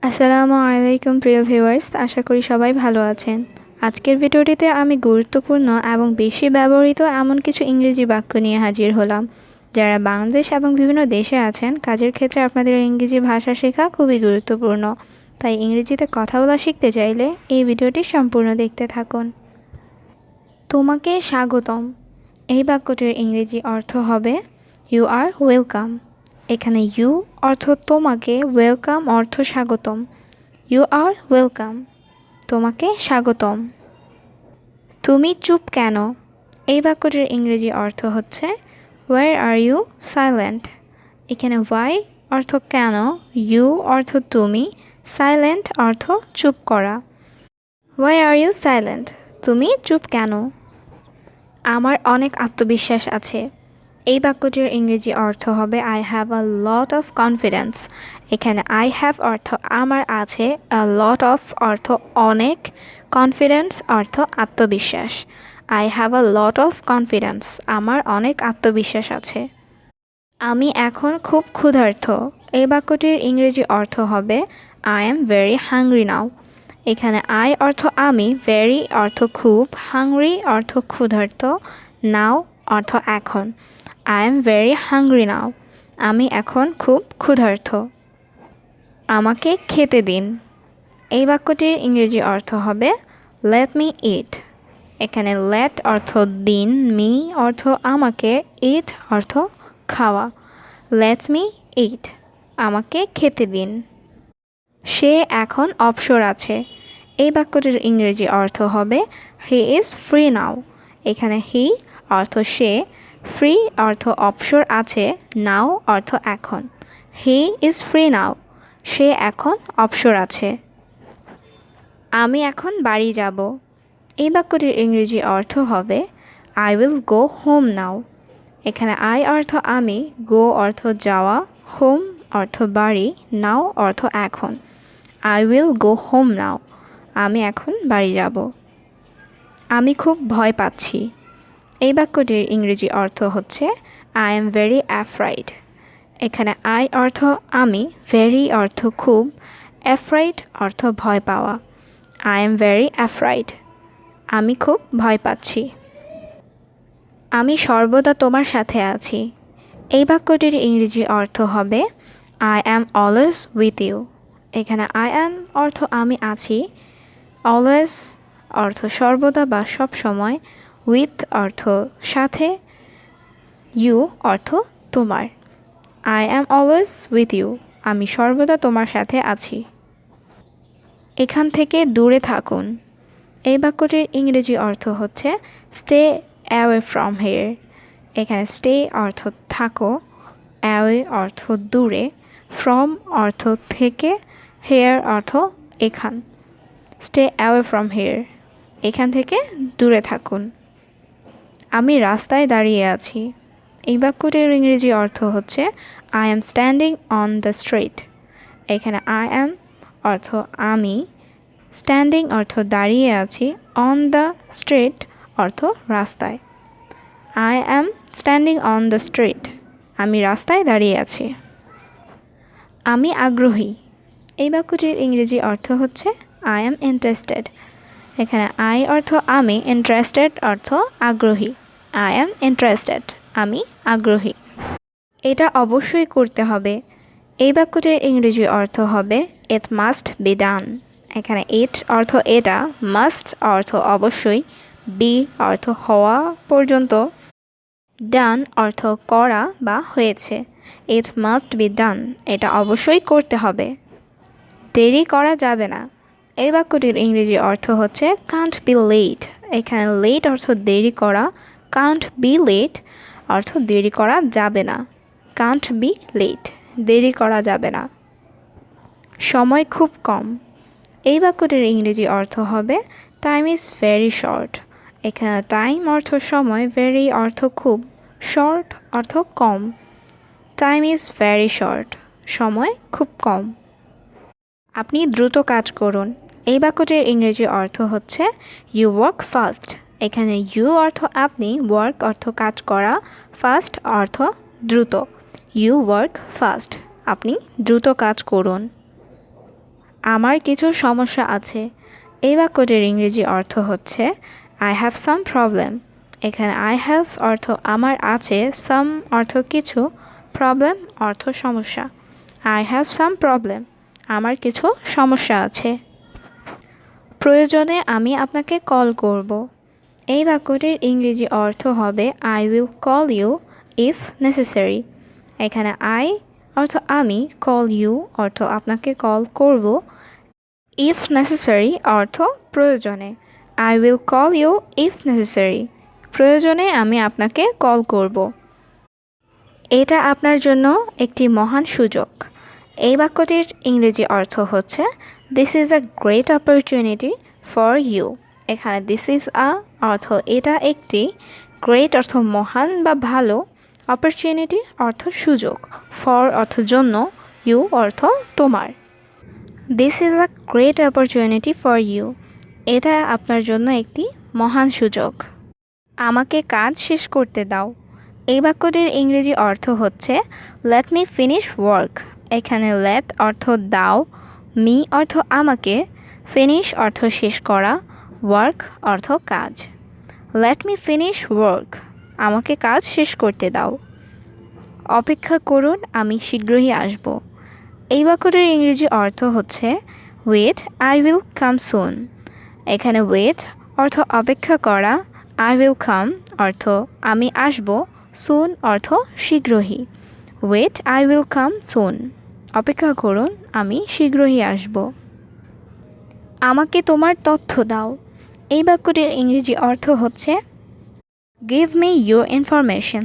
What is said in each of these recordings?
আসসালামু আলাইকুম প্রিয় ভিউয়ার্স, আশা করি সবাই ভালো আছেন। আজকের ভিডিওটিতে আমি গুরুত্বপূর্ণ এবং বেশি ব্যবহৃত এমন কিছু ইংরেজি বাক্য নিয়ে হাজির হলাম। যারা বাংলাদেশ এবং বিভিন্ন দেশে আছেন, কাজের ক্ষেত্রে আপনাদের ইংরেজি ভাষা শেখা খুবই গুরুত্বপূর্ণ। তাই ইংরেজিতে কথা বলা শিখতে চাইলে এই ভিডিওটি সম্পূর্ণ দেখতে থাকুন। তোমাকে স্বাগতম। এই বাক্যটির ইংরেজি অর্থ হবে ইউ আর ওয়েলকাম। এখানে ইউ অর্থ তোমাকে, ওয়েলকাম অর্থ স্বাগতম। ইউ আর ওয়েলকাম, তোমাকে স্বাগতম। তুমি চুপ কেন? এই বাক্যটির ইংরেজি অর্থ হচ্ছে ওয়ার আর ইউ সাইলেন্ট। এখানে ওয়াই অর্থ কেন, ইউ অর্থ তুমি, সাইলেন্ট অর্থ চুপ করা। ওয়াই আর ইউ সাইলেন্ট, তুমি চুপ কেন? আমার অনেক আত্মবিশ্বাস আছে। এই বাক্যটির ইংরেজি অর্থ হবে I have a lot of confidence. এখানে আই হ্যাভ অর্থ আমার আছে, আ লট অফ অর্থ অনেক, কনফিডেন্স অর্থ আত্মবিশ্বাস। I have a lot of confidence, আমার অনেক আত্মবিশ্বাস আছে। আমি এখন খুব ক্ষুধার্ত। এই বাক্যটির ইংরেজি অর্থ হবে I am very hungry now. এখানে আই অর্থ আমি, ভেরি অর্থ খুব, হাংরি অর্থ ক্ষুধার্ত, নাও অর্থ এখন। I am very hungry now, আমি এখন খুব ক্ষুধার্ত। আমাকে খেতে দিন। এই বাক্যটির ইংরেজি অর্থ হবে লেট মি ইট। এখানে লেট অর্থ দিন, মি অর্থ আমাকে, ইট অর্থ খাওয়া। লেট মি ইট, আমাকে খেতে দিন। সে এখন অবসর আছে। এই বাক্যটির ইংরেজি অর্থ হবে হি ইজ ফ্রি নাও। এখানে হি অর্থ সে, ফ্রি অর্থ অবসর আছে, নাও অর্থ এখন। হি ইজ ফ্রি নাও, সে এখন অবসর আছে। আমি এখন বাড়ি যাব। এই বাক্যটির ইংরেজি অর্থ হবে I will go home now. এখানে আই অর্থ আমি, গো অর্থ যাওয়া, হোম অর্থ বাড়ি, নাও অর্থ এখন। I will go home now, আমি এখন বাড়ি যাব। আমি খুব ভয় পাচ্ছি। এই বাক্যটির ইংরেজি অর্থ হচ্ছে আই এম ভেরি অ্যাফ্রাইড। এখানে আই অর্থ আমি, ভেরি অর্থ খুব, অ্যাফ্রাইড অর্থ ভয় পাওয়া। আই এম ভেরি অ্যাফ্রাইড, আমি খুব ভয় পাচ্ছি। আমি সর্বদা তোমার সাথে আছি। এই বাক্যটির ইংরেজি অর্থ হবে I am always with you. এখানে আই অ্যাম অর্থ আমি আছি, অলওয়েজ অর্থ সর্বদা বা সব সময়, উইথ অর্থ সাথে, ইউ অর্থ তোমার। I am always with you, আমি সর্বদা তোমার সাথে আছি। এখান থেকে দূরে থাকুন। এই বাক্যটির ইংরেজি অর্থ হচ্ছে স্টে অ্যাওয়ে ফ্রম হিয়ার। এখানে স্টে অর্থ থাকো, অ্যাওয়ে অর্থ দূরে, ফ্রম অর্থ থেকে, হেয়ার অর্থ এখান। স্টে অ্যাওয়ে ফ্রম হিয়ার, এখান থেকে দূরে থাকুন। আমি রাস্তায় দাঁড়িয়ে আছি। এই বাক্যটির ইংরেজি অর্থ হচ্ছে I am standing on the street. এখানে আই অ্যাম অর্থ আমি, স্ট্যান্ডিং অর্থ দাঁড়িয়ে আছি, অন দ্য স্ট্রিট অর্থ রাস্তায়। I am standing on the street, আমি রাস্তায় দাঁড়িয়ে আছি। আমি আগ্রহী। এই বাক্যটির ইংরেজি অর্থ হচ্ছে আই অ্যাম ইন্টারেস্টেড। এখানে আই অর্থ আমি, ইন্টারেস্টেড অর্থ আগ্রহী। আই অ্যাম ইন্টারেস্টেড, আমি আগ্রহী। এটা অবশ্যই করতে হবে। এই বাক্যটির ইংরেজি অর্থ হবে ইট মাস্ট বি ডান। এখানে ইট অর্থ এটা, মাস্ট অর্থ অবশ্যই, বি অর্থ হওয়া পর্যন্ত, ডান অর্থ করা বা হয়েছে। ইট মাস্ট বি ডান, এটা অবশ্যই করতে হবে। দেরি করা যাবে না। এই বাক্যটির ইংরেজি অর্থ হচ্ছে কান্ট বি লেট। এখানে লেট অর্থ দেরি করা, কান্ট বি লেট অর্থ দেরি করা যাবে না। কান্ট বি লেট, দেরি করা যাবে না। সময় খুব কম। এই বাক্যটির ইংরেজি অর্থ হবে টাইম ইজ ভেরি শর্ট। এখানে টাইম অর্থ সময়, ভেরি অর্থ খুব, শর্ট অর্থ কম। টাইম ইজ ভেরি শর্ট, সময় খুব কম। আপনি দ্রুত কাজ করুন। এই বাক্যটির ইংরেজি অর্থ হচ্ছে ইউ ওয়ার্ক ফাস্ট। এখানে ইউ অর্থ আপনি, ওয়ার্ক অর্থ কাজ করা, ফাস্ট অর্থ দ্রুত। ইউ ওয়ার্ক ফাস্ট, আপনি দ্রুত কাজ করুন। আমার কিছু সমস্যা আছে। এই বাক্যটির ইংরেজি অর্থ হচ্ছে আই হ্যাভ সাম প্রবলেম। এখানে আই হ্যাভ অর্থ আমার আছে, সাম অর্থ কিছু, প্রবলেম অর্থ সমস্যা। আই হ্যাভ সাম প্রবলেম, আমার কিছু সমস্যা আছে। প্রয়োজনে আমি আপনাকে কল করব। এই বাক্যটির ইংরেজি অর্থ হবে I will call you if necessary. এখানে আই অর্থ আমি, কল ইউ অর্থ আপনাকে কল করব, ইফ নেসেসারি অর্থ প্রয়োজনে। I will call you if necessary, প্রয়োজনে আমি আপনাকে কল করব। এটা আপনার জন্য একটি মহান সুযোগ। এই বাক্যটির ইংরেজি অর্থ হচ্ছে this is a great opportunity for you. এখানে দিস ইজ আ অর্থ এটা একটি, গ্রেট অর্থ মহান বা ভালো, অপরচুনিটি অর্থ সুযোগ, ফর অর্থ জন্য, ইউ অর্থ তোমার। This is a great opportunity for you, এটা আপনার জন্য একটি মহান সুযোগ। আমাকে কাজ শেষ করতে দাও। এই বাক্যটির ইংরেজি অর্থ হচ্ছে লেট মি ফিনিশ ওয়ার্ক। এখানে লেট অর্থ দাও, মি অর্থ আমাকে, ফিনিশ অর্থ শেষ করা, ওয়ার্ক অর্থ কাজ। লেট মি ফিনিশ ওয়ার্ক, আমাকে কাজ শেষ করতে দাও। অপেক্ষা করুন, আমি শীঘ্রই আসব। এই বাক্যটির ইংরেজি অর্থ হচ্ছে ওয়েট, আই উইল কাম সুন। এখানে ওয়েট অর্থ অপেক্ষা করা, আই উইল কাম অর্থ আমি আসব, সুন অর্থ শীঘ্রই। ওয়েট, আই উইল কাম সুন, অপেক্ষা করুন, আমি শীঘ্রই আসব। আমাকে তোমার তথ্য দাও। এই বাক্যটির ইংরেজি অর্থ হচ্ছে গিভ মি ইউর ইনফরমেশন।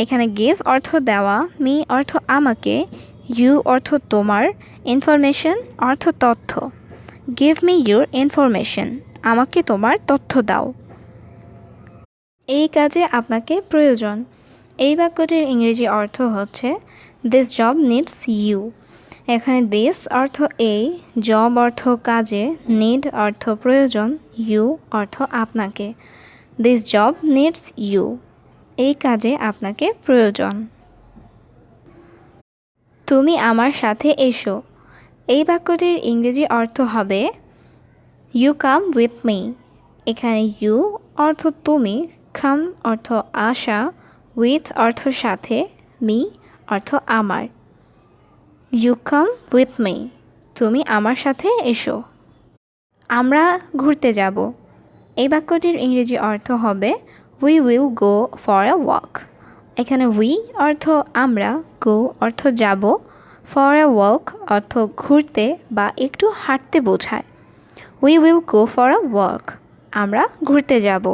এখানে গিভ অর্থ দেওয়া, মি অর্থ আমাকে, ইউ অর্থ তোমার, ইনফরমেশন অর্থ তথ্য। গিভ মি ইউর ইনফরমেশন, আমাকে তোমার তথ্য দাও। এই কাজে আপনাকে প্রয়োজন। এই বাক্যটির ইংরেজি অর্থ হচ্ছে দিস জব নিডস ইউ। এখানে দিস অর্থ এই, জব অর্থ কাজে, নিড অর্থ প্রয়োজন, ইউ অর্থ আপনাকে। দিস জব নিডস ইউ, এই কাজে আপনাকে প্রয়োজন। তুমি আমার সাথে এসো। এই বাক্যটির ইংরেজি অর্থ হবে ইউ কাম উইথ মি। এখানে ইউ অর্থ তুমি, কাম অর্থ আসা, উইথ অর্থ সাথে, মি অর্থ আমার। ইউ কাম উইথ মি, তুমি আমার সাথে এসো। আমরা ঘুরতে যাব। এই বাক্যটির ইংরেজি অর্থ হবে we will go for a walk. এখানে উই অর্থ আমরা, গো অর্থ যাব, ফর আ ওয়াক অর্থ ঘুরতে বা একটু হাঁটতে বোঝায়। We will go for a walk, আমরা ঘুরতে যাব।